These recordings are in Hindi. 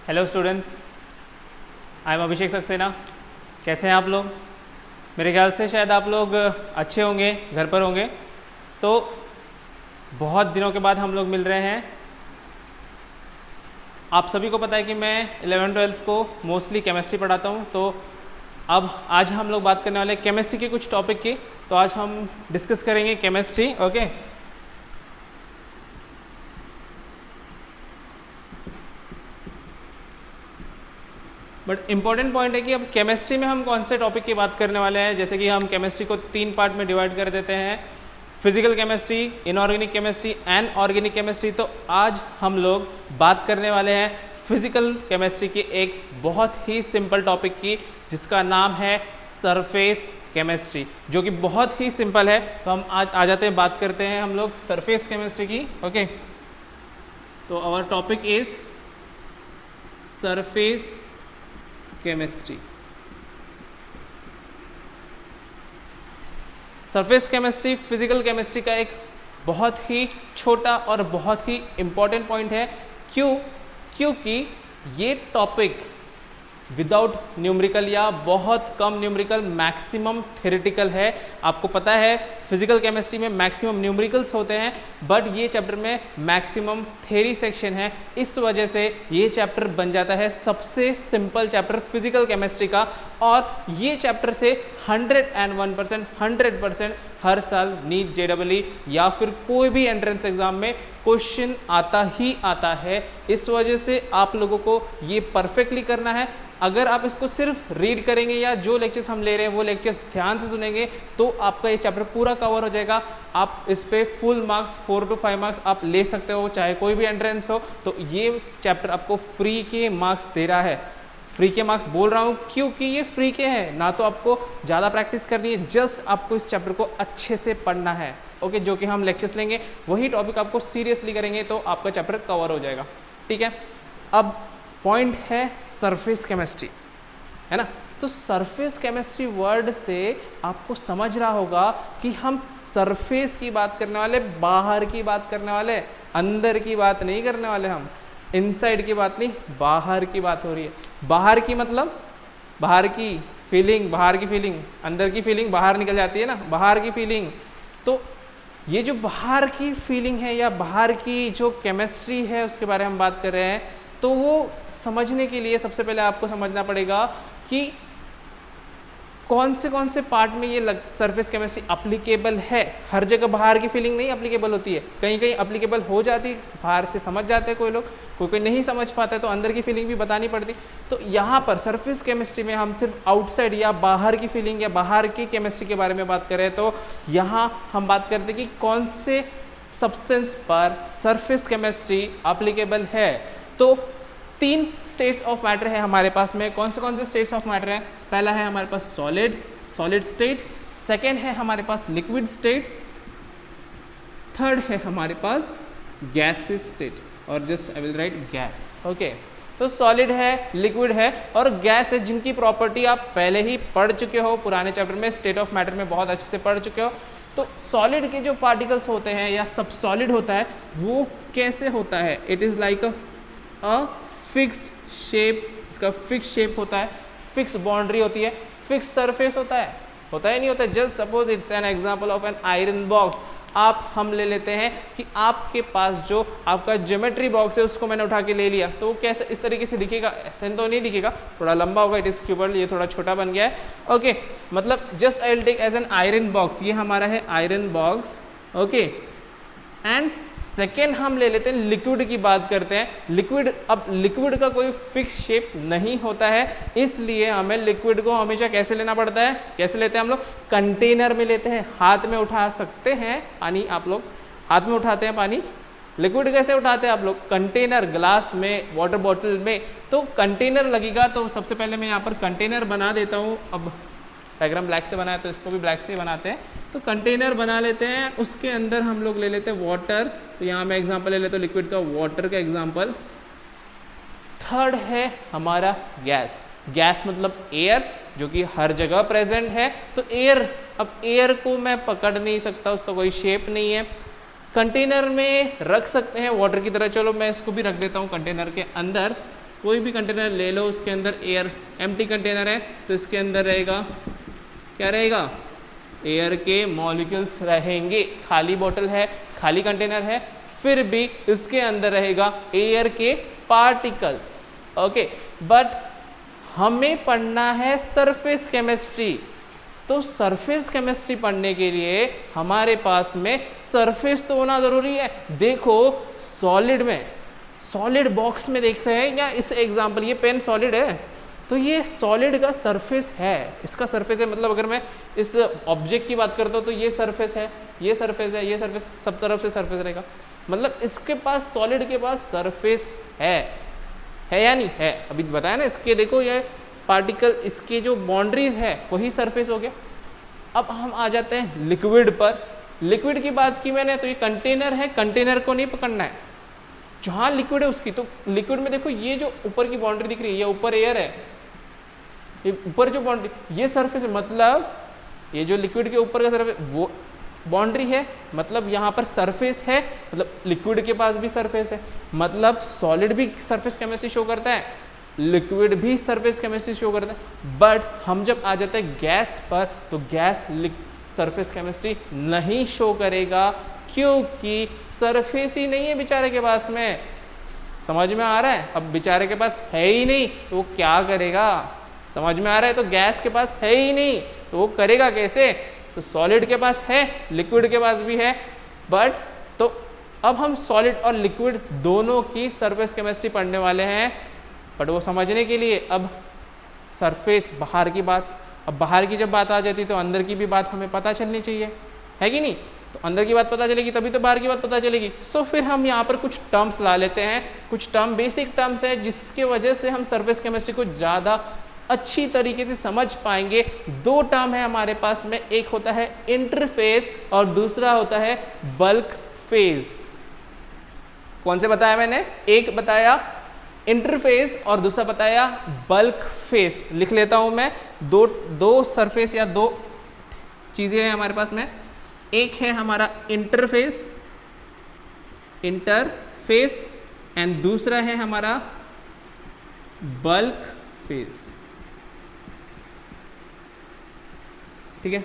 हेलो स्टूडेंट्स, आई एम अभिषेक सक्सेना। कैसे हैं आप लोग? मेरे ख्याल से शायद आप लोग अच्छे होंगे, घर पर होंगे। तो बहुत दिनों के बाद हम लोग मिल रहे हैं। आप सभी को पता है कि मैं 11th-12th को मोस्टली केमिस्ट्री पढ़ाता हूं। तो अब आज हम लोग बात करने वाले केमिस्ट्री के कुछ टॉपिक की। तो आज हम डिस्कस करेंगे chemistry. Okay, but important point है कि अब केमिस्ट्री में हम कौन से टॉपिक की बात करने वाले हैं। जैसे कि हम केमिस्ट्री को 3 पार्ट में डिवाइड कर देते हैं, physical chemistry, inorganic chemistry and organic chemistry. तो आज हम लोग बात करने वाले हैं फिजिकल केमिस्ट्री की एक बहुत ही सिंपल टॉपिक की, जिसका नाम है सरफेस केमिस्ट्री, जो कि बहुत ही सिंपल है। तो हम आज आ जाते हैं, बात करते हैं हम लोग सरफेस केमिस्ट्री की। ओके, तो our topic is surface chemistry. Surface chemistry physical chemistry का एक बहुत ही छोटा और बहुत ही इंपॉर्टेंट पॉइंट है। क्योंकि ये टॉपिक विदाउट न्यूमेरिकल या बहुत कम न्यूमेरिकल, मैक्सिमम थ्योरेटिकल है। आपको पता है फिजिकल केमिस्ट्री में मैक्सिमम न्यूमेरिकल्स होते हैं, बट ये चैप्टर में मैक्सिमम थ्योरी सेक्शन है। इस वजह से ये चैप्टर बन जाता है सबसे सिंपल चैप्टर फिजिकल केमिस्ट्री का। और ये चैप्टर से 101%, 100% हर साल नीट, JEE या फिर कोई भी एंट्रेंस एग्जाम में क्वेश्चन आता ही आता है। इस वजह से आप लोगों को ये परफेक्टली करना है। अगर आप इसको सिर्फ रीड करेंगे या जो लेक्चर्स हम ले रहे हैं वो लेक्चर्स ध्यान से सुनेंगे, तो आपका ये चैप्टर पूरा कवर हो जाएगा। आप इस पे फुल मार्क्स 4 to 5 मार्क्स आप ले सकते हो, चाहे कोई भी एंट्रेंस हो। तो ये चैप्टर आपको फ्री के मार्क्स दे रहा है। फ्री के मार्क्स बोल रहा हूँ क्योंकि ये फ्री के हैं, ना तो आपको ज़्यादा प्रैक्टिस करनी है, जस्ट आपको इस चैप्टर को अच्छे से पढ़ना है। ओके, जो कि हम लेक्चर्स लेंगे वही टॉपिक आपको सीरियसली करेंगे तो आपका चैप्टर कवर हो जाएगा। ठीक है, अब पॉइंट है सरफेस केमिस्ट्री, है ना। तो सरफेस केमिस्ट्री वर्ड से आपको समझ रहा होगा कि हम सरफेस की बात करने वाले, बाहर की बात करने वाले, अंदर की बात नहीं करने वाले। हम इनसाइड की बात नहीं, बाहर की बात हो रही है। बाहर की मतलब बाहर की फीलिंग, बाहर की फीलिंग, अंदर की फीलिंग बाहर निकल जाती है ना, बाहर की फीलिंग। तो ये जो बाहर की फीलिंग है या बाहर की जो केमिस्ट्री है उसके बारे में हम बात कर रहे हैं। तो वो समझने के लिए सबसे पहले आपको समझना पड़ेगा कि कौन से पार्ट में ये सरफेस केमिस्ट्री अप्लीकेबल है। हर जगह बाहर की फीलिंग नहीं अप्लीकेबल होती है, कहीं कहीं अप्लीकेबल हो जाती है, बाहर से समझ जाते हैं कोई लोग, कोई नहीं समझ पाता है, तो अंदर की फीलिंग भी बतानी पड़ती। तो यहाँ पर सरफेस केमिस्ट्री में हम सिर्फ आउटसाइड या बाहर की फीलिंग या बाहर की केमिस्ट्री के बारे में बात करें, तो यहाँ हम बात करते हैं कि कौन से सब्सटेंस पर सरफेस केमिस्ट्री अप्लीकेबल है। तो 3 स्टेट्स ऑफ मैटर है हमारे पास में। कौन से स्टेट्स ऑफ मैटर है? पहला है हमारे पास सॉलिड स्टेट, सेकेंड है हमारे पास लिक्विड स्टेट, थर्ड है हमारे पास गैसेस स्टेट। और just I will write gas. Okay, तो सॉलिड है, लिक्विड है और गैस है, जिनकी प्रॉपर्टी आप पहले ही पढ़ चुके हो पुराने चैप्टर में, स्टेट ऑफ मैटर में बहुत अच्छे से पढ़ चुके हो। तो सॉलिड के जो पार्टिकल्स होते हैं या सब सॉलिड होता है, वो कैसे होता है? It is like a fixed shape, इसका फिक्स शेप होता है, फिक्स बाउंड्री होती है, फिक्स सरफेस होता है नहीं होता है। Just suppose it's an example of N iron box. आप हम ले लेते हैं कि आपके पास जो आपका ज्योमेट्री बॉक्स है उसको मैंने उठा के ले लिया, तो वो कैसे इस तरीके से दिखेगा? ऐसे तो नहीं दिखेगा, थोड़ा लंबा होगा, इट इज क्यूबल, ये थोड़ा छोटा बन गया है। ओके, मतलब just I will take as an iron box, ये हमारा है iron box. Okay, and second हम ले लेते हैं लिक्विड की बात करते हैं। लिक्विड, अब लिक्विड का कोई फिक्स शेप नहीं होता है, इसलिए हमें लिक्विड को हमेशा कैसे लेना पड़ता है? कैसे लेते हैं हम लोग? कंटेनर में लेते हैं। हाथ में उठा सकते हैं पानी, आप लोग हाथ में उठाते हैं पानी। लिक्विड कैसे उठाते हैं आप लोग? कंटेनर, ग्लास में, वाटर बॉटल में। तो कंटेनर लगेगा, तो सबसे पहले मैं यहाँ पर कंटेनर बना देता हूँ। अब डायग्राम ब्लैक से बनाया तो इसको भी ब्लैक से ही बनाते हैं। तो कंटेनर बना लेते हैं, उसके अंदर हम लोग ले लेते हैं वाटर। तो यहाँ मैं एग्जांपल ले लेता हूँ लिक्विड का, वाटर का एग्जांपल। थर्ड है हमारा गैस। गैस मतलब एयर, जो कि हर जगह प्रेजेंट है। तो एयर, अब एयर को मैं पकड़ नहीं सकता, उसका कोई शेप नहीं है। कंटेनर में रख सकते हैं वाटर की तरह, चलो मैं इसको भी रख देता हूँ कंटेनर के अंदर। कोई भी कंटेनर ले लो, उसके अंदर एयर, एम्प्टी कंटेनर है तो इसके अंदर रहेगा, क्या रहेगा, एयर के मॉलिक्यूल्स रहेंगे। खाली बोतल है, खाली कंटेनर है, फिर भी इसके अंदर रहेगा एयर के पार्टिकल्स। ओके, बट हमें पढ़ना है सरफेस केमिस्ट्री, तो सरफेस केमिस्ट्री पढ़ने के लिए हमारे पास में सरफेस तो होना जरूरी है। देखो सॉलिड में, सॉलिड बॉक्स में देखते हैं या इस एग्जांपल, ये पेन सॉलिड है तो ये सॉलिड का सरफेस है, इसका सरफेस है, मतलब अगर मैं इस ऑब्जेक्ट की बात करता हूँ तो ये सरफेस है, ये सरफेस है, ये सरफेस, सब तरफ से सरफेस रहेगा, मतलब इसके पास, सॉलिड के पास सरफेस है या नहीं है। अभी बताया ना, इसके देखो ये पार्टिकल, इसके जो बाउंड्रीज है वही सरफेस हो गया। अब हम आ जाते हैं लिक्विड पर। लिक्विड की बात की मैंने तो ये कंटेनर है, कंटेनर को नहीं पकड़ना है, जहां लिक्विड है उसकी। तो लिक्विड में देखो ये जो ऊपर की बाउंड्री दिख रही है, ये ऊपर एयर है, ये ऊपर जो बाउंड्री, ये सरफेस है, मतलब ये जो लिक्विड के ऊपर का सरफेस वो बाउंड्री है, मतलब यहाँ पर सरफेस है, मतलब लिक्विड के पास भी सरफेस है, मतलब सॉलिड भी सरफेस केमिस्ट्री शो करता है, लिक्विड भी सरफेस केमिस्ट्री शो करता है। बट हम जब आ जाते हैं गैस पर, तो गैस सरफेस केमिस्ट्री नहीं शो करेगा, क्योंकि सरफेस ही नहीं है बेचारे के पास में। समझ में आ रहा है? अब बेचारे के पास है ही नहीं तो वो क्या करेगा? समझ में आ रहा है? तो गैस के पास है ही नहीं तो वो करेगा कैसे? तो सॉलिड के पास है, लिक्विड के पास भी है, बट तो अब हम सॉलिड और लिक्विड दोनों की सरफेस केमिस्ट्री पढ़ने वाले हैं। बट वो समझने के लिए अब सरफेस, बाहर की बात, अब बाहर की जब बात आ जाती तो अंदर की भी बात हमें पता चलनी चाहिए, है कि नहीं? तो अंदर की बात पता चलेगी तभी तो बाहर की बात पता चलेगी। सो फिर हम यहाँ पर कुछ टर्म्स ला लेते हैं, कुछ टर्म बेसिक टर्म्स है जिसके वजह से हम सरफेस केमिस्ट्री को ज़्यादा अच्छी तरीके से समझ पाएंगे। दो टर्म है हमारे पास में, एक होता है इंटरफेस और दूसरा होता है बल्क फेज। कौन से बताया मैंने? एक बताया इंटरफेस और दूसरा बताया बल्क फेस। लिख लेता हूं मैं, दो सरफेस या दो चीजें हैं हमारे पास में। एक है हमारा इंटरफेस एंड दूसरा है हमारा बल्क फेस। ठीक है,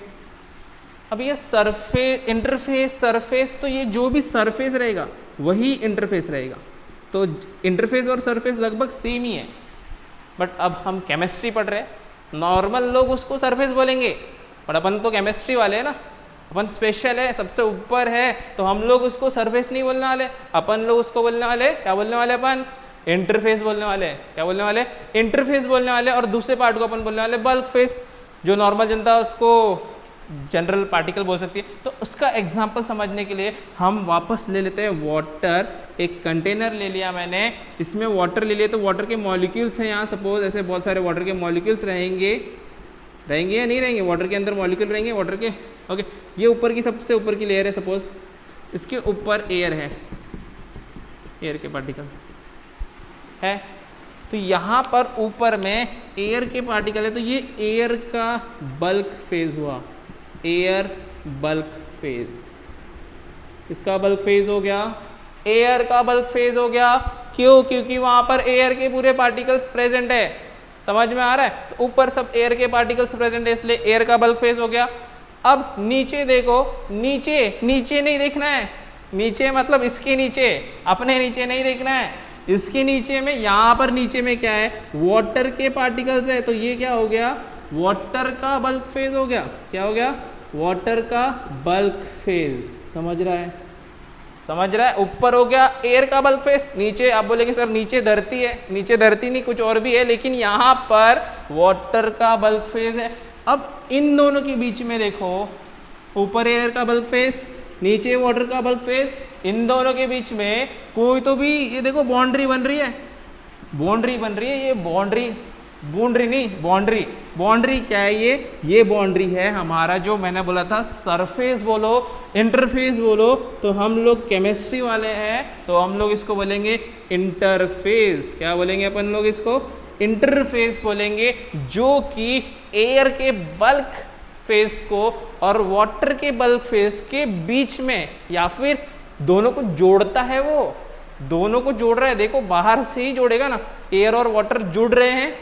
अब ये सरफेस, इंटरफेस, सरफेस, तो ये जो भी सरफेस रहेगा वही इंटरफेस रहेगा। तो इंटरफेस और सरफेस लगभग सेम ही है। बट अब हम केमिस्ट्री पढ़ रहे हैं, नॉर्मल लोग उसको सरफेस बोलेंगे, पर अपन तो केमिस्ट्री वाले हैं ना, अपन स्पेशल है, सबसे ऊपर है, तो हम लोग उसको सरफेस नहीं बोलने वाले, अपन लोग उसको बोलने वाले, क्या बोलने वाले अपन? इंटरफेस बोलने वाले। क्या बोलने वाले? इंटरफेस बोलने वाले। और दूसरे पार्ट को अपन बोलने वाले बल्क फेस। जो नॉर्मल जनता उसको जनरल पार्टिकल बोल सकती है। तो उसका एग्जांपल समझने के लिए हम वापस ले लेते हैं वाटर। एक कंटेनर ले लिया मैंने, इसमें वाटर ले लिया, तो वाटर के मॉलिक्यूल्स हैं यहाँ, सपोज ऐसे बहुत सारे वाटर के मॉलिक्यूल्स रहेंगे या नहीं रहेंगे? वाटर के अंदर मॉलिक्यूल रहेंगे वाटर के। ओके, ये ऊपर की, सबसे ऊपर की लेयर है, सपोज इसके ऊपर एयर है, एयर के पार्टिकल है, तो यहाँ पर ऊपर में एयर के पार्टिकल है, तो ये एयर का बल्क फेज हुआ, एयर बल्क फेज। किसका बल्क फेज हो गया? एयर का बल्क फेज हो गया। क्यों? क्योंकि वहां पर एयर के पूरे पार्टिकल्स प्रेजेंट है। समझ में आ रहा है? तो ऊपर सब एयर के पार्टिकल्स प्रेजेंट है, इसलिए एयर का बल्क फेज हो गया। अब नीचे देखो, नीचे नहीं देखना है, नीचे मतलब इसके नीचे, अपने नीचे नहीं देखना है, इसके नीचे में, यहाँ पर नीचे में क्या है? वाटर के पार्टिकल्स है, तो ये क्या हो गया? वाटर का बल्क फेज हो गया। क्या हो गया? वाटर का बल्क फेज। समझ रहा है? समझ रहा है? ऊपर हो गया एयर का बल्क फेज, नीचे आप बोलेंगे सर नीचे धरती है, नीचे धरती नहीं, कुछ और भी है, लेकिन यहाँ पर वाटर का बल्क फेज है। अब इन दोनों के बीच में देखो, ऊपर एयर का बल्क फेज, नीचे वाटर का बल्क फेज, इन दोनों के बीच में कोई तो भी, ये देखो बाउंड्री बन रही है, बाउंड्री बन रही है, ये बाउंड्री क्या है? ये बाउंड्री है हमारा, जो मैंने बोला था सरफेस बोलो, इंटरफेस बोलो, तो हम लोग केमिस्ट्री वाले हैं तो हम लोग इसको बोलेंगे इंटरफेस। क्या बोलेंगे अपन लोग इसको? इंटरफेस बोलेंगे, जो कि एयर के बल्क फेस को और वाटर के बल्क फेस के बीच में, या फिर दोनों को जोड़ता है, वो दोनों को जोड़ रहा है, देखो बाहर से ही जोड़ेगा ना, एयर और वाटर जुड़ रहे हैं,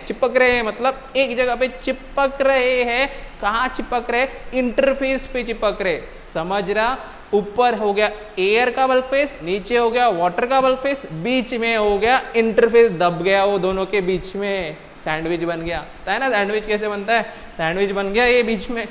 चिपक रहे हैं, मतलब एक जगह पे चिपक रहे हैं। कहाँ चिपक रहे? इंटरफेस पे चिपक रहे। समझ रहा? ऊपर हो गया एयर का बल्क फेस, नीचे हो गया वाटर का बल्क फेस, बीच में हो गया इंटरफेस, दब गया वो दोनों के बीच में, सैंडविच बन गया। है ना सैंडविच कैसे बनता है? सैंडविच बन गया ये बीच में।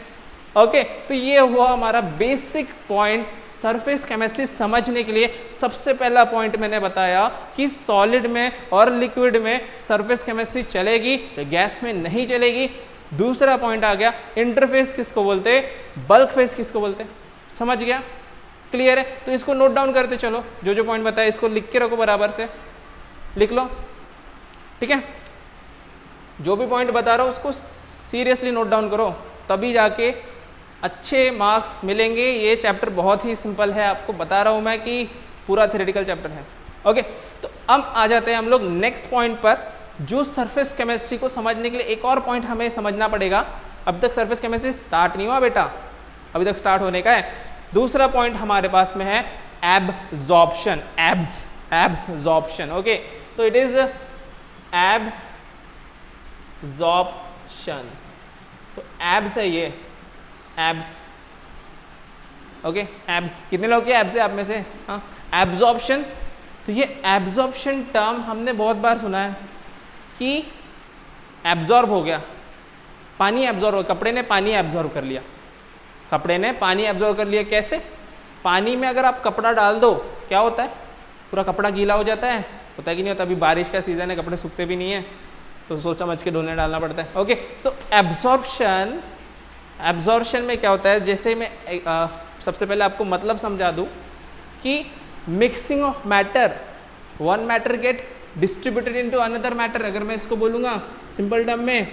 ओके, तो ये हुआ हमारा बेसिक पॉइंट सरफेस केमिस्ट्री समझने के लिए। सबसे पहला पॉइंट मैंने बताया कि सॉलिड में और लिक्विड में सरफेस केमिस्ट्री चलेगी, तो गैस में नहीं चलेगी। दूसरा पॉइंट आ गया इंटरफेस किसको बोलते, बल्क फेस किसको बोलते। समझ गया? क्लियर है? तो इसको नोट डाउन करते चलो, जो जो पॉइंट बताया इसको लिख के रखो, बराबर से लिख लो, ठीक है? जो भी पॉइंट बता रहा हूं उसको सीरियसली नोट डाउन करो, तभी जाके अच्छे मार्क्स मिलेंगे। ये चैप्टर बहुत ही सिंपल है, आपको बता रहा हूं मैं कि पूरा थ्योरेटिकल चैप्टर है। ओके, तो अब आ जाते हैं हम लोग नेक्स्ट पॉइंट पर, जो सरफेस केमिस्ट्री को समझने के लिए एक और पॉइंट हमें समझना पड़ेगा। अब तक सरफेस केमिस्ट्री स्टार्ट नहीं हुआ बेटा, अभी तक स्टार्ट होने का है। दूसरा पॉइंट हमारे पास में है एब्जॉर्प्शन, एब्जॉर्प्शन। ओके, तो इट इज एब्जॉर्प्शन, तो एब्स है ये, एब्स। ओके, एब्स, कितने लोग के एब्स है आप में से? हाँ, एब्जॉर्प्शन। तो ये एब्जॉर्प्शन टर्म हमने बहुत बार सुना है कि एब्जॉर्ब हो गया, पानी एब्जॉर्ब हो, कपड़े ने पानी एब्जॉर्ब कर लिया, कपड़े ने पानी एब्जॉर्ब कर लिया। कैसे? पानी में अगर आप कपड़ा डाल दो क्या होता है? पूरा कपड़ा गीला हो जाता है, होता है कि नहीं होता? अभी बारिश का सीजन है, कपड़े सूखते भी नहीं है, तो सोच समझ के धोने डालना पड़ता है। ओके, सो एब्जॉर्प्शन में क्या होता है, जैसे मैं सबसे पहले आपको मतलब समझा दूं कि mixing of matter, one matter get distributed into another matter. अगर मैं इसको बोलूंगा सिंपल टर्म में,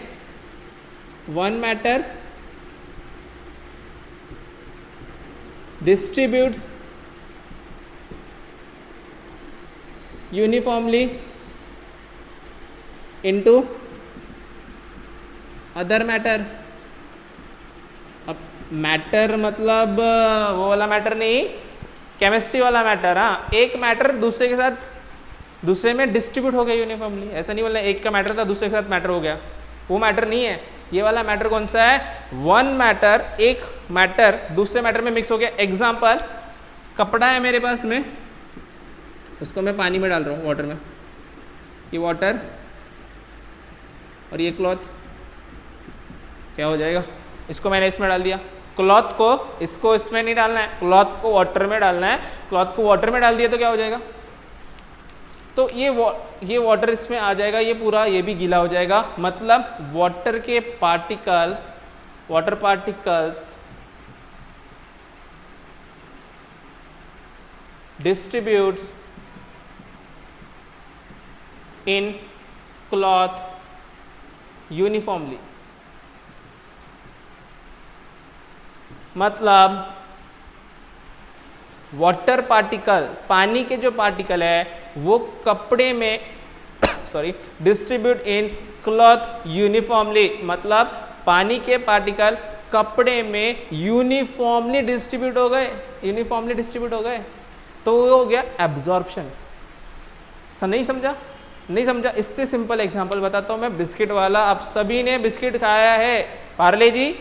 one matter distributes uniformly into other matter। अब मैटर मतलब वो वाला मैटर नहीं, केमिस्ट्री वाला मैटर। हाँ, एक मैटर दूसरे के साथ, दूसरे में डिस्ट्रीब्यूट हो गया यूनिफॉर्मली। ऐसा नहीं बोलना एक का मैटर था दूसरे के साथ मैटर हो गया, वो मैटर नहीं है। ये वाला मैटर कौन सा है? वन मैटर, एक मैटर दूसरे मैटर में मिक्स हो गया। एग्जाम्पल, कपड़ा है मेरे पास में, उसको मैं पानी में डाल रहा हूँ, वाटर में, ये वाटर और ये क्लॉथ, क्या हो जाएगा? इसको मैंने इसमें डाल दिया, क्लॉथ को, इसको इसमें नहीं डालना है, क्लॉथ को वाटर में डालना है। क्लॉथ को वाटर में डाल दिया तो क्या हो जाएगा? तो ये वाटर इसमें आ जाएगा, ये पूरा ये भी गीला हो जाएगा। मतलब वाटर के पार्टिकल, वाटर पार्टिकल्स डिस्ट्रीब्यूट्स इन क्लॉथ यूनिफॉर्मली। मतलब वाटर पार्टिकल, पानी के जो पार्टिकल है वो कपड़े में सॉरी डिस्ट्रीब्यूट इन क्लॉथ यूनिफॉर्मली। मतलब पानी के पार्टिकल कपड़े में यूनिफॉर्मली डिस्ट्रीब्यूट हो गए, यूनिफॉर्मली डिस्ट्रीब्यूट हो गए, तो वो हो गया एब्जॉर्प्शन। नहीं समझा? नहीं समझा? इससे सिंपल एग्जांपल बताता हूं मैं, बिस्किट वाला। आप सभी ने बिस्किट खाया है, पार्ले जी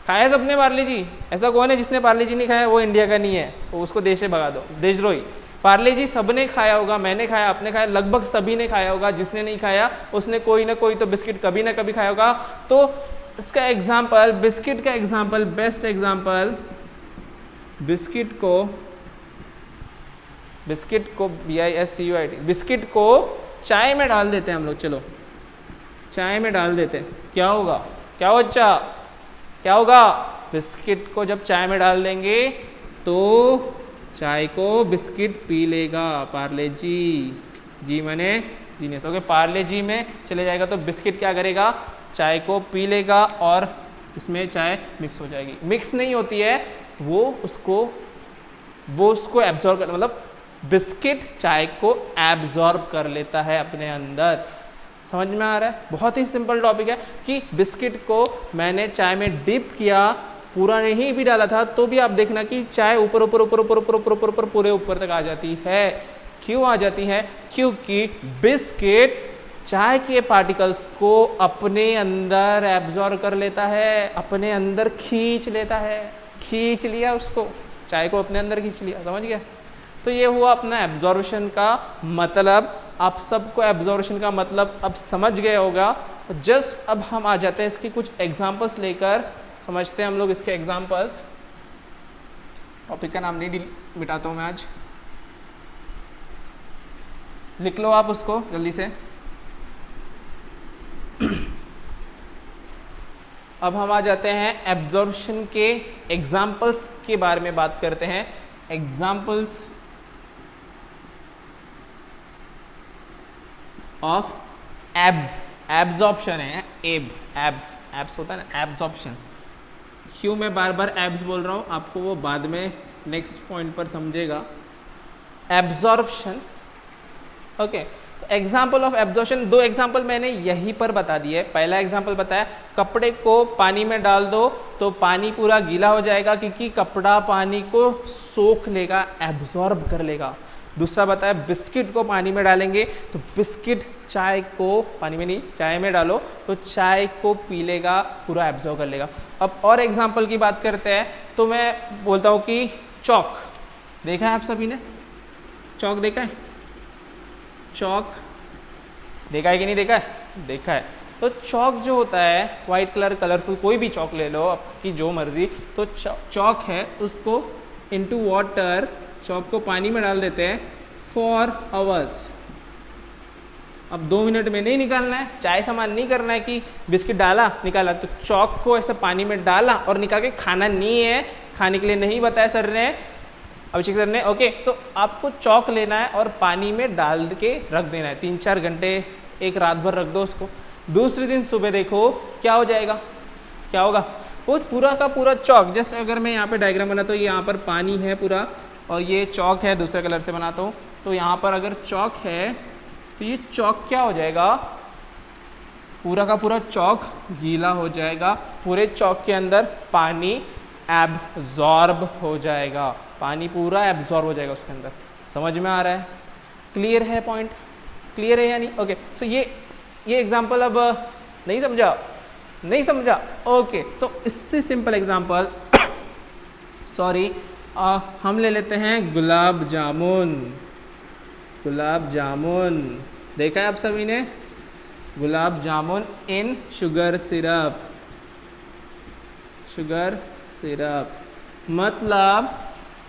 खाया सबने पार्ले जी। ऐसा कौन है जिसने पार्ले जी नहीं खाया? वो इंडिया का नहीं है, वो उसको देश से भगा दो, देशद्रोही। पार्ले जी सबने खाया होगा, मैंने खाया, आपने खाया, लगभग सभी ने खाया होगा। जिसने नहीं खाया उसने कोई ना कोई तो बिस्किट कभी ना कभी खाया होगा। तो इसका एग्जाम्पल, बिस्किट का एग्जाम्पल, बेस्ट एग्जाम्पल, बिस्किट को BISCUIT, बिस्किट को चाय में डाल देते हैं हम लोग। चलो चाय में डाल देते हैं, क्या होगा? क्या हो बच्चा? क्या होगा? बिस्किट को जब चाय में डाल देंगे तो चाय को बिस्किट पी लेगा। पार्ले जी, जी मैंने जीनियस। ओके, पार्ले जी में चले जाएगा तो बिस्किट क्या करेगा? चाय को पी लेगा और इसमें चाय मिक्स हो जाएगी। मिक्स नहीं होती है, वो उसको एब्जॉर्ब कर, मतलब बिस्किट चाय को एब्जॉर्ब कर लेता है अपने अंदर। समझ में आ रहा है? बहुत ही सिंपल टॉपिक है कि बिस्किट को मैंने चाय में डिप किया, पूरा नहीं भी डाला था तो भी आप देखना कि चाय ऊपर ऊपर ऊपर ऊपर ऊपर ऊपर ऊपर ऊपर पूरे ऊपर तक आ जाती है। क्यों आ जाती है? क्योंकि बिस्किट चाय के पार्टिकल्स को अपने अंदर एब्जॉर्ब कर लेता है, अपने अंदर खींच लेता है। खींच लिया उसको, चाय को अपने अंदर खींच लिया, समझ गया? तो ये हुआ अपना एब्जॉर्प्शन का मतलब। आप सबको एब्जॉर्प्शन का मतलब अब समझ गए होगा। जस्ट अब हम आ जाते हैं इसकी कुछ एग्जांपल्स लेकर, समझते हैं हम लोग इसके एग्जांपल्स। टॉपिक का नाम नहीं मिटाता हूं मैं आज, लिख लो आप उसको जल्दी से। अब हम आ जाते हैं एब्जॉर्प्शन के एग्जाम्पल्स के बारे में बात करते हैं। एग्जाम्पल्स ऑफ एब्जॉर्प्शन है, एब्स होता है ना, एब्जॉर्प्शन। क्यों मैं बार बार एब्स बोल रहा हूं, आपको वो बाद में नेक्स्ट पॉइंट पर समझेगा। Absorption, okay. तो एग्जाम्पल ऑफ एब्जॉर्प्शन, दो एग्जाम्पल मैंने यहीं पर बता दिए। पहला एग्जाम्पल बताया, कपड़े को पानी में डाल दो तो पानी पूरा गीला हो जाएगा, क्योंकि कपड़ा पानी को सोख लेगा, एब्जॉर्ब कर लेगा। दूसरा बताया, बिस्किट को पानी में डालेंगे तो बिस्किट चाय को, पानी में नहीं, चाय में डालो तो चाय को पी लेगा, पूरा एब्जॉर्ब कर लेगा। अब और एग्जाम्पल की बात करते हैं, तो मैं बोलता हूँ कि चौक देखा है आप सभी ने? चौक देखा है? चौक देखा है कि नहीं देखा है? देखा है। तो चौक जो होता है वाइट कलर, कलरफुल कोई भी चौक ले लो आपकी जो मर्जी, तो चौक है, उसको इनटू वाटर, चौक को पानी में डाल देते हैं फॉर आवर्स। अब 2 मिनट में नहीं निकालना है, चाय सामान नहीं करना है कि बिस्किट डाला निकाला, तो चौक को ऐसे पानी में डाला और निकाल के खाना नहीं है, खाने के लिए नहीं बताया सर ने, अभिषेक सर ने, ओके। तो आपको चौक लेना है और पानी में डाल के रख देना है 3-4 घंटे, एक रात भर रख दो उसको। दूसरे दिन सुबह देखो क्या हो जाएगा, क्या होगा, वो पूरा का पूरा चौक, जैसे अगर मैं यहाँ पे डायग्राम बनाता हूँ, यहाँ पर पानी है पूरा और ये चौक है, दूसरे कलर से बनाता हूँ, तो यहाँ पर अगर चौक है तो ये चौक क्या हो जाएगा, पूरा का पूरा चौक गीला हो जाएगा, पूरे चौक के अंदर पानी एब्जॉर्ब हो जाएगा, पानी पूरा एब्जॉर्ब हो जाएगा उसके अंदर। समझ में आ रहा है? क्लियर है? पॉइंट क्लियर है या नहीं? ओके। सो ये एग्जांपल अब नहीं समझा? नहीं समझा? ओके। तो इससे सिंपल एग्जांपल सॉरी हम ले लेते हैं गुलाब जामुन। गुलाब जामुन देखा है आप सभी ने? Gulab jamun in sugar syrup. Sugar syrup मतलब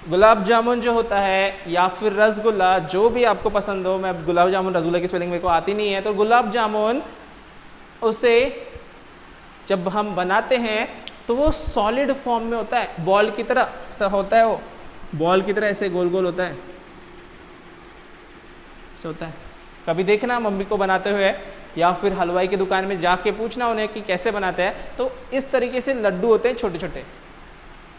गुलाब जामुन जो होता है या फिर रसगुल्ला, जो भी आपको पसंद हो, मैं गुलाब जामुन रसगुल्ला की स्पेलिंग मेरे को आती नहीं है, तो गुलाब जामुन उसे जब हम बनाते हैं तो वो सॉलिड फॉर्म में होता है, बॉल की तरह होता है, वो बॉल की तरह ऐसे गोल गोल होता है, ऐसे होता है। कभी देखना मम्मी को बनाते हुए या फिर हलवाई की दुकान में जाके पूछना उन्हें कि कैसे बनाते हैं, तो इस तरीके से लड्डू होते हैं छोटे छोटे।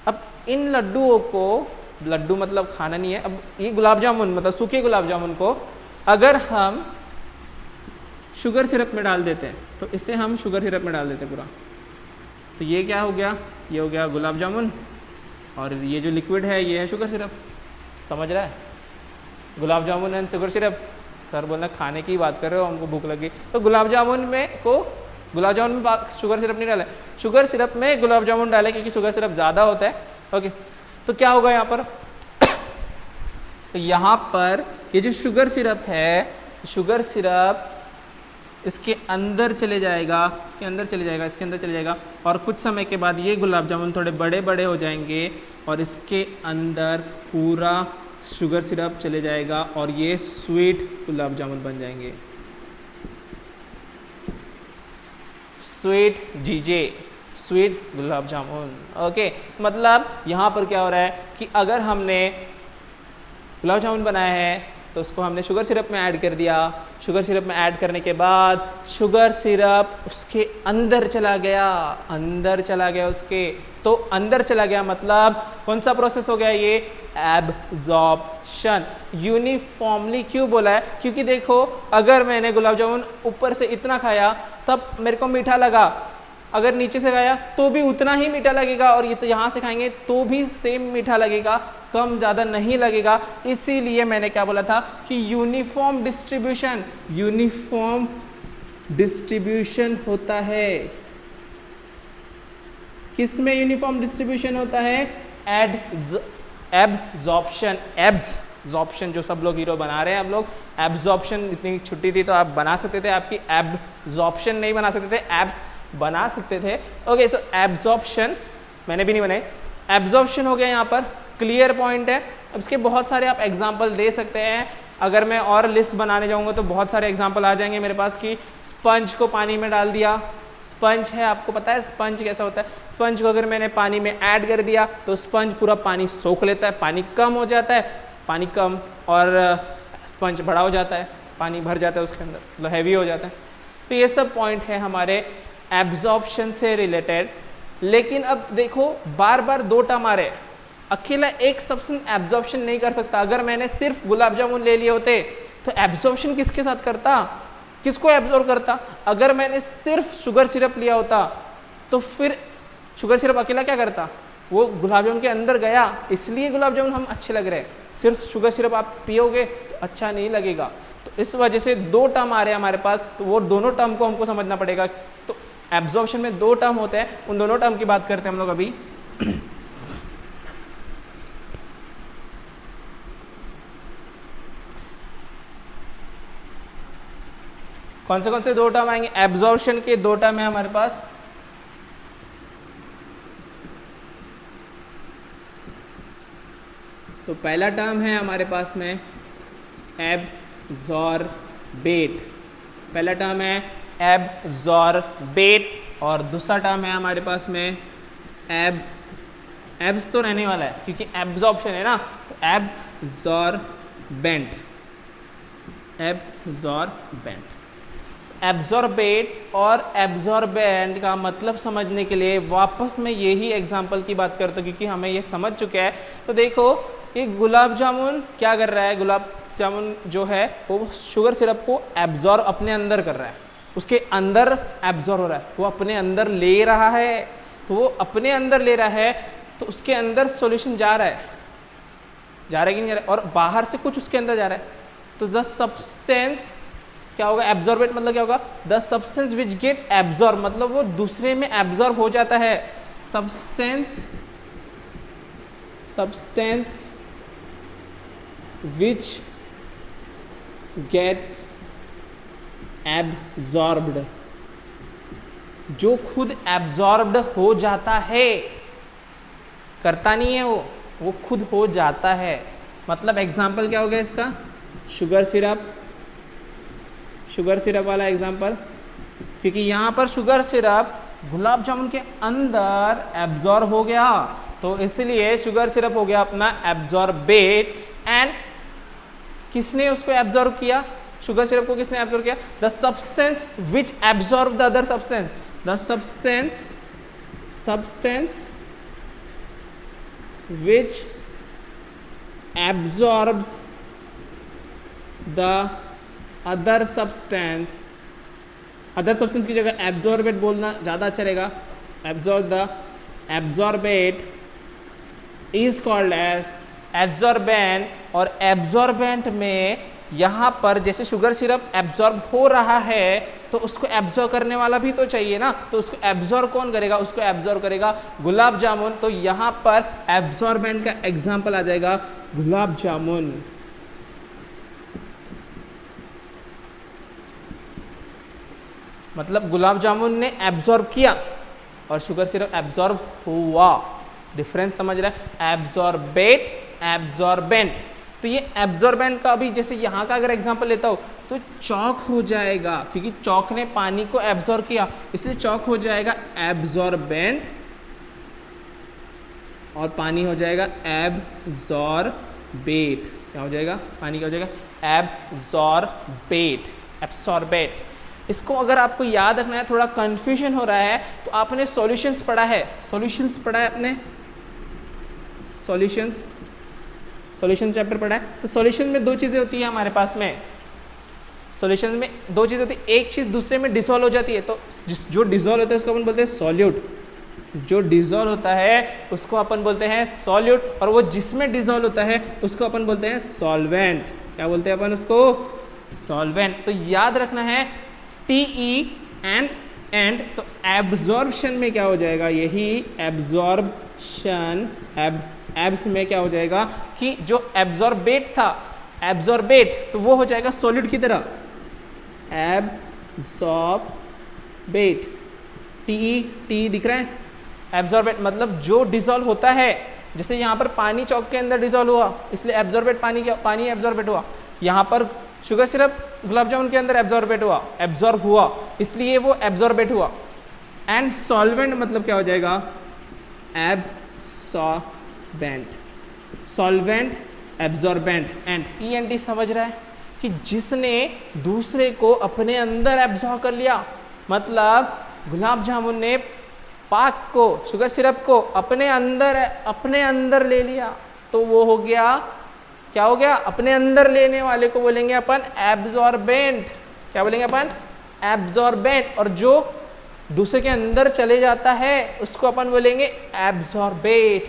अब इन लड्डुओं को, लड्डू मतलब खाना नहीं है, अब ये गुलाब जामुन मतलब सूखे गुलाब जामुन को अगर हम शुगर सिरप में डाल देते हैं, तो इसे हम शुगर सिरप में डाल देते हैं पूरा, तो ये क्या हो गया, ये हो गया गुलाब जामुन, और ये जो लिक्विड है ये है शुगर सिरप। समझ रहा है? Gulab jamun and sugar syrup. Sir बोलना खाने की बात कर रहे हो, हमको भूख लगी, तो गुलाब जामुन में शुगर सिरप नहीं डाला, शुगर सिरप में गुलाब जामुन डाले, क्योंकि शुगर सिरप ज़्यादा होता है। ओके, तो क्या होगा यहाँ पर तो यहाँ पर ये जो शुगर सिरप है, शुगर सिरप इसके अंदर चले जाएगा, इसके अंदर चले जाएगा, इसके अंदर चले जाएगा, और कुछ समय के बाद ये गुलाब जामुन थोड़े बड़े बड़े हो जाएंगे और इसके अंदर पूरा शुगर सिरप चले जाएगा और ये स्वीट गुलाब जामुन बन जाएंगे। स्वीट जीजे, स्वीट गुलाब जामुन। ओके, मतलब यहाँ पर क्या हो रहा है कि अगर हमने गुलाब जामुन बनाया है तो उसको हमने शुगर सिरप में ऐड कर दिया, शुगर सिरप में ऐड करने के बाद शुगर सिरप उसके अंदर चला गया, अंदर चला गया उसके, तो अंदर चला गया मतलब कौन सा प्रोसेस हो गया, ये एब्जॉर्प्शन। यूनिफॉर्मली क्यों बोला है, क्योंकि देखो अगर मैंने गुलाब जामुन ऊपर से इतना खाया तब मेरे को मीठा लगा, अगर नीचे से खाया तो भी उतना ही मीठा लगेगा, और ये तो यहाँ से खाएंगे तो भी सेम मीठा लगेगा, कम ज़्यादा नहीं लगेगा। इसीलिए मैंने क्या बोला था कि यूनिफॉर्म डिस्ट्रीब्यूशन होता है। किसमें यूनिफॉर्म डिस्ट्रीब्यूशन होता है? एब्जॉर्प्शन, जो सब लोग हीरो बना रहे हैं, आप लोग एब्जॉर्प्शन, इतनी छुट्टी थी तो आप बना सकते थे, आपकी एब्जॉर्प्शन नहीं बना सकते थे, एब्स बना सकते थे। ओके, सो एब्जॉर्प्शन मैंने भी नहीं बनाई, एब्जॉर्प्शन हो गया यहाँ पर, क्लियर पॉइंट है। अब इसके बहुत सारे आप एग्जाम्पल दे सकते हैं, अगर मैं और लिस्ट बनाने जाऊँगा तो बहुत सारे एग्जाम्पल आ जाएंगे मेरे पास कि स्पंज को पानी में डाल दिया, स्पंज है, आपको पता है स्पंज कैसा होता है, स्पंज को अगर मैंने पानी में ऐड कर दिया तो स्पंज पूरा पानी सोख लेता है, पानी कम हो जाता है, पानी कम और स्पंज बड़ा हो जाता है, पानी भर जाता है उसके अंदर, मतलब हैवी हो जाता है। तो ये सब पॉइंट है हमारे एब्जॉर्प्शन से रिलेटेड। लेकिन अब देखो बार बार दो टर्म आ रहे, अकेला एक सब्सटेंस एब्जॉर्प्शन नहीं कर सकता। अगर मैंने सिर्फ गुलाब जामुन ले लिए होते तो एब्जॉर्प्शन किसके साथ करता, किसको एब्जॉर्ब करता? अगर मैंने सिर्फ शुगर सिरप लिया होता तो फिर शुगर सिरप अकेला क्या करता, वो गुलाब जामुन के अंदर गया, इसलिए गुलाब जामुन हम अच्छे लग रहे हैं। सिर्फ शुगर सिरप आप पियोगे तो अच्छा नहीं लगेगा। तो इस वजह से दो टर्म आ रहे हैं हमारे पास, तो वो दोनों टर्म को हमको समझना पड़ेगा। तो एब्जॉर्प्शन में दो टर्म होते हैं, उन दोनों टर्म की बात करते हैं हम लोग अभी। कौन से दो टर्म आएंगे? एब्जॉर्प्शन के दो टर्म है हमारे पास। तो पहला टर्म है हमारे पास में एब्जॉर्बेट, पहला टर्म है एब्जॉर्बेट, और दूसरा टर्म है हमारे पास में एब्स तो रहने वाला है क्योंकि एब्जॉर्प्शन है ना, तो एब्जॉर्बेंट, एब्जॉर्बेट और एब्जॉर्बेंट का मतलब समझने के लिए वापस मैं यही एग्जांपल की बात करता हूँ क्योंकि हमें ये समझ चुका है। तो देखो ये गुलाब जामुन क्या कर रहा है, गुलाब जामुन जो है वो शुगर सिरप को एब्जॉर्ब अपने अंदर कर रहा है, उसके अंदर एब्जॉर्ब हो रहा है, वो अपने अंदर ले रहा है। तो वो अपने अंदर ले रहा है तो उसके अंदर सॉल्यूशन जा रहा है कि नहीं जा रहा है, और बाहर से कुछ उसके अंदर जा रहा है। तो द सब्सटेंस क्या होगा, एब्जॉर्बेट मतलब क्या होगा, the substance which get absorb, मतलब वो दूसरे में एब्जॉर्ब हो जाता है। सब्सटेंस विच गेट्स एब्जॉर्ब्ड, जो खुद एब्जॉर्ब्ड हो जाता है, करता नहीं है वो खुद हो जाता है। मतलब एग्जाम्पल क्या हो गया इसका, शुगर सिरप वाला एग्जाम्पल, क्योंकि यहाँ पर शुगर सिरप गुलाब जामुन के अंदर एब्जॉर्ब हो गया, तो इसलिए शुगर सिरप हो गया अपना एब्जॉर्बेट। एंड किसने उसको एब्जॉर्ब किया, शुगर सिरप को किसने एब्जॉर्ब किया? The substance which absorb the other substance, the substance which absorbs the other substance, other substance की जगह एब्जॉर्बेट बोलना ज़्यादा अच्छा रहेगा, absorbate is called as absorbent. और एब्जॉर्बेंट में यहाँ पर जैसे शुगर सिरप एब्जॉर्ब हो रहा है तो उसको एब्जॉर्ब करने वाला भी तो चाहिए ना, तो उसको एब्जॉर्ब कौन करेगा, उसको एब्जॉर्ब करेगा गुलाब जामुन। तो यहाँ पर एब्जॉर्बेंट का एग्जाम्पल आ जाएगा गुलाब जामुन। मतलब गुलाब जामुन ने एब्जॉर्ब किया और शुगर सिरप एब्जॉर्ब हुआ, डिफरेंस समझ रहा है, एब्जॉर्बेट एब्जॉर्बेंट। तो ये एब्जॉर्बेंट का अभी जैसे यहाँ का अगर एग्जांपल लेता हूँ तो चॉक हो जाएगा, क्योंकि चॉक ने पानी को एब्जॉर्ब किया इसलिए चॉक हो जाएगा एब्जॉर्बेंट और पानी हो जाएगा एब्जॉर्बेट। क्या हो जाएगा, पानी क्या हो जाएगा, एब्जॉर्बेट। इसको अगर आपको याद रखना है, थोड़ा कंफ्यूजन हो रहा है तो आपने सॉल्यूशंस पढ़ा है, आपने सॉल्यूशंस चैप्टर पढ़ा है। तो सॉल्यूशन में दो चीज़ें होती है हमारे पास में, सॉल्यूशन में दो चीज़ होती है, एक चीज़ दूसरे में डिसॉल्व हो जाती है, तो जो डिसॉल्व होता है उसको अपन बोलते हैं सॉल्यूट। जो डिसॉल्व होता है उसको अपन बोलते हैं सॉल्यूट, और वो जिसमें डिसॉल्व होता है उसको अपन बोलते हैं सॉल्वेंट। क्या बोलते हैं अपन उसको? सॉल्वेंट। तो याद रखना है TE एंड तो एब्जॉर्प्शन में क्या हो जाएगा? यही एब्जॉर्प्शन, एब्स में क्या हो जाएगा कि जो एब्जॉर्बेट था, एब्जॉर्बेट तो वो हो जाएगा सॉलिड की तरह, एब्जॉर्बेट। टी दिख रहा है? एब्जॉर्बेट मतलब जो डिसॉल्व होता है, जैसे यहाँ पर पानी चौक के अंदर डिसॉल्व हुआ इसलिए एब्जॉर्बेट पानी एब्जॉर्बेट हुआ, यहाँ पर शुगर सिरप गुलाब जामुन के अंदर एब्जॉर्बेट हुआ, एब्जॉर्ब हुआ इसलिए वो एब्जॉर्बेट हुआ। एंड सॉल्वेंट मतलब क्या हो जाएगा? Absorbent. Solvent, absorbent and ENT समझ रहा है कि जिसने दूसरे को अपने अंदर एब्जॉर्ब कर लिया, मतलब गुलाब जामुन ने पाक को, शुगर सिरप को अपने अंदर ले लिया, तो वो हो गया, क्या हो गया? अपने अंदर लेने वाले को बोलेंगे अपन एब्जॉर्बेंट। क्या बोलेंगे अपन? एब्जॉर्बेंट। और जो दूसरे के अंदर चले जाता है उसको अपन बोलेंगे एब्जॉर्बेट।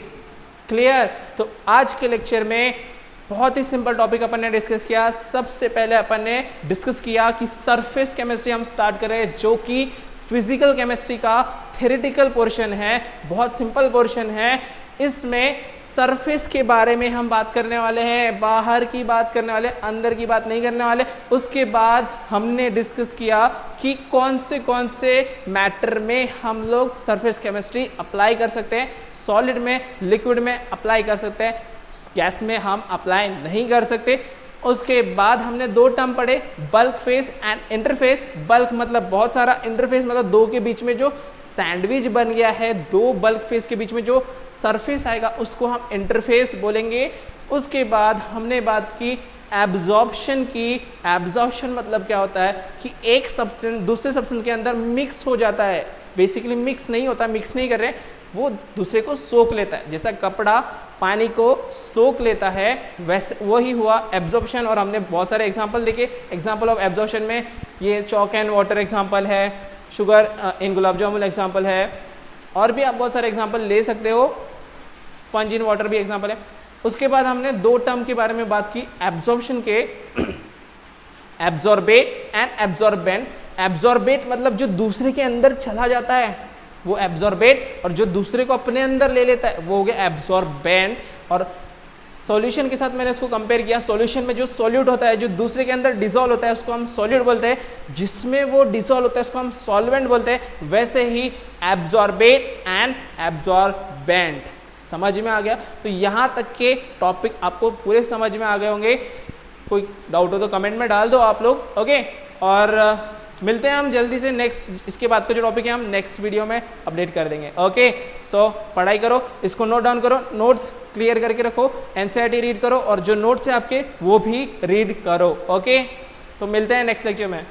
क्लियर? तो आज के लेक्चर में बहुत ही सिंपल टॉपिक अपन ने डिस्कस किया। सबसे पहले अपन ने डिस्कस किया कि सरफेस केमिस्ट्री हम स्टार्ट करें, जो कि फिजिकल केमिस्ट्री का थ्योरेटिकल पोर्शन है, बहुत सिंपल पोर्शन है। इसमें सरफेस के बारे में हम बात करने वाले हैं, बाहर की बात करने वाले, अंदर की बात नहीं करने वाले। उसके बाद हमने डिस्कस किया कि कौन से मैटर में हम लोग सरफेस केमिस्ट्री अप्लाई कर सकते हैं, सॉलिड में, लिक्विड में अप्लाई कर सकते हैं, गैस में हम अप्लाई नहीं कर सकते। उसके बाद हमने दो टर्म पढ़े, bulk phase and interface. Bulk मतलब बहुत सारा, इंटरफेस मतलब दो के बीच में जो सैंडविच बन गया है, दो बल्क फेज के बीच में जो सरफेस आएगा उसको हम इंटरफेस बोलेंगे। उसके बाद हमने बात की एब्जॉर्प्शन की। एब्जॉर्प्शन मतलब क्या होता है कि एक सब्सटेंस दूसरे सब्सटेंस के अंदर मिक्स हो जाता है। बेसिकली मिक्स नहीं होता, मिक्स नहीं कर रहे, वो दूसरे को सोख लेता है। जैसा कपड़ा पानी को सोख लेता है, वैसे वही हुआ एब्जॉर्प्शन। और हमने बहुत सारे एग्जांपल देखे। एग्जांपल ऑफ एब्जॉर्प्शन में ये चॉक एंड वाटर एग्जांपल है, sugar in gulab jamun example है, और भी आप बहुत सारे एग्जांपल ले सकते हो, स्पंज इन वाटर भी एग्जांपल है। उसके बाद हमने दो टर्म के बारे में बात की एब्जॉर्प्शन के, एब्जॉर्बेट एंड एब्जॉर्बेंट। एब्जॉर्बेट मतलब जो दूसरे के अंदर चला जाता है वो एब्जॉर्बेट, और जो दूसरे को अपने अंदर ले लेता है वो हो गया एब्जॉर्बेंट। और सॉल्यूशन के साथ मैंने इसको कंपेयर किया। सॉल्यूशन में जो सॉल्यूट होता है, जो दूसरे के अंदर डिसॉल्व होता है उसको हम सॉल्यूट बोलते हैं, जिसमें वो डिसॉल्व होता है उसको हम सॉल्वेंट बोलते हैं। वैसे ही एब्जॉर्बेट एंड एब्जॉर्बेंट। समझ में आ गया? तो यहां तक के टॉपिक आपको पूरे समझ में आ गए होंगे। कोई डाउट हो तो कमेंट में डाल दो आप लोग, ओके। और मिलते हैं हम जल्दी से नेक्स्ट, इसके बाद का जो टॉपिक है हम नेक्स्ट वीडियो में अपडेट कर देंगे, ओके। सो पढ़ाई करो, इसको नोट डाउन करो, नोट्स क्लियर करके रखो, NCERT रीड करो, और जो नोट्स है आपके वो भी रीड करो, ओके। तो मिलते हैं नेक्स्ट लेक्चर में।